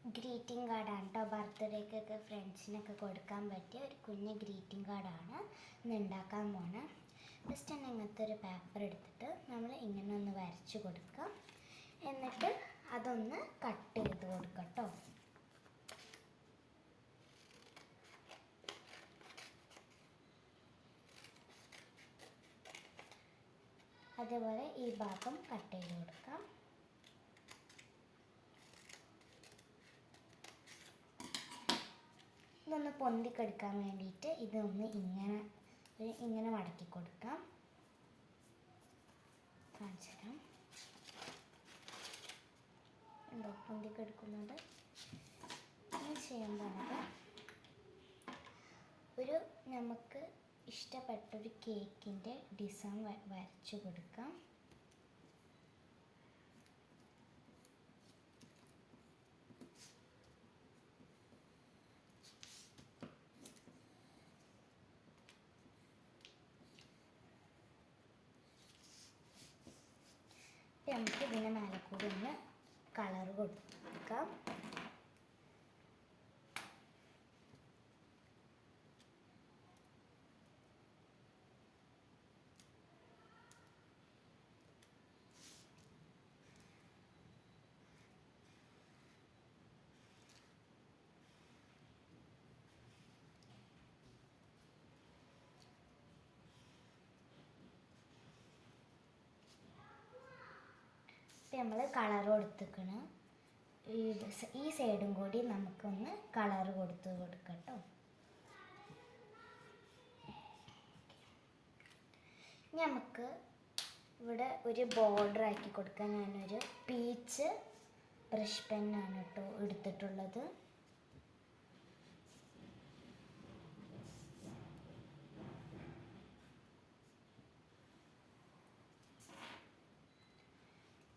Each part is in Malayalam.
ഗ്രീറ്റിംഗ് കാർഡാണ് കേട്ടോ. ബർത്ത്ഡേക്കൊക്കെ ഫ്രണ്ട്സിനൊക്കെ കൊടുക്കാൻ പറ്റിയ ഒരു കുഞ്ഞ് ഗ്രീറ്റിംഗ് കാർഡാണ് ഇന്ന് ഉണ്ടാക്കാൻ പോണേ. ജസ്റ്റ് തന്നെ ഇങ്ങനത്തെ ഒരു പേപ്പർ എടുത്തിട്ട് നമ്മൾ ഇങ്ങനെ ഒന്ന് വരച്ച് കൊടുക്കാം. എന്നിട്ട് അതൊന്ന് കട്ട് ചെയ്ത് കൊടുക്കാം കേട്ടോ. അതേപോലെ ഈ ഭാഗം കട്ട് ചെയ്ത് കൊടുക്കാം. ഇതൊന്ന് പൊന്തിക്കെടുക്കാൻ വേണ്ടിയിട്ട് ഇതൊന്ന് ഇങ്ങനെ മടക്കി കൊടുക്കാം. കാണിച്ചു തരാം. ഉണ്ടോ പൊന്തിക്കെടുക്കുന്നത്? ഇനി ചെയ്യാൻ പോകുന്നത് നമുക്ക് ഇഷ്ടപ്പെട്ടൊരു കേക്കിൻ്റെ ഡിസൈൻ വരച്ചു കൊടുക്കാം. നമുക്ക് ഇതിന് മേലെ കൂടി ഒന്ന് കളർ കൊടുക്കാം. നമ്മൾ കളർ കൊടുത്തിക്കണ്. ഈ സൈഡും കൂടി നമുക്കൊന്ന് കളർ കൊടുക്കട്ടോ. നമുക്ക് ഇവിടെ ഒരു ബോർഡർ ആക്കി കൊടുക്കാൻ ഞാനൊരു പീച്ച് ബ്രഷ് പെന്നാണ് കേട്ടോ എടുത്തിട്ടുള്ളത്.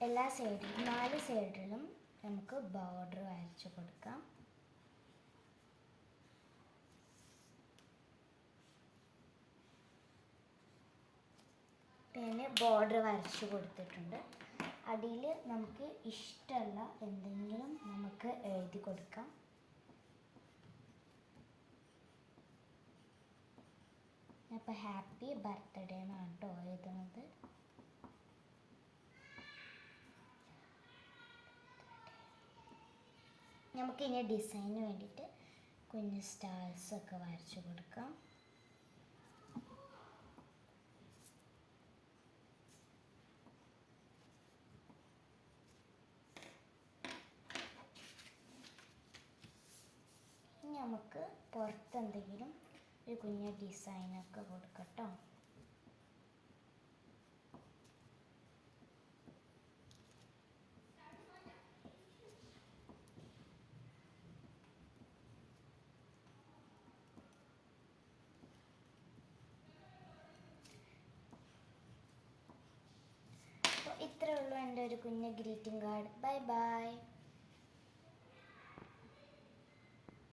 എല്ലാ സൈഡിലും 4 സൈഡിലും നമുക്ക് ബോർഡർ വരച്ചു കൊടുക്കാം. പിന്നെ ബോർഡർ വരച്ചു കൊടുത്തിട്ടുണ്ട്. അടിയിൽ നമുക്ക് ഇഷ്ടമുള്ള എന്തെങ്കിലും നമുക്ക് എഴുതി കൊടുക്കാം. അപ്പോൾ ഹാപ്പി ബർത്ത്ഡേ എന്നാണ് കേട്ടോ എഴുതുന്നത്. നമുക്കിനി ഡിസൈന് വേണ്ടിയിട്ട് കുഞ്ഞ് സ്റ്റാർസൊക്കെ വരച്ചു കൊടുക്കാം. ഇനി നമുക്ക് പുറത്തെന്തെങ്കിലും ഒരു കുഞ്ഞ് ഡിസൈനൊക്കെ കൊടുക്കട്ടോ. ഇത്രയേ ഉള്ളൂ എൻ്റെ ഒരു കുഞ്ഞ് ഗ്രീറ്റിംഗ് കാർഡ്. Bye bye.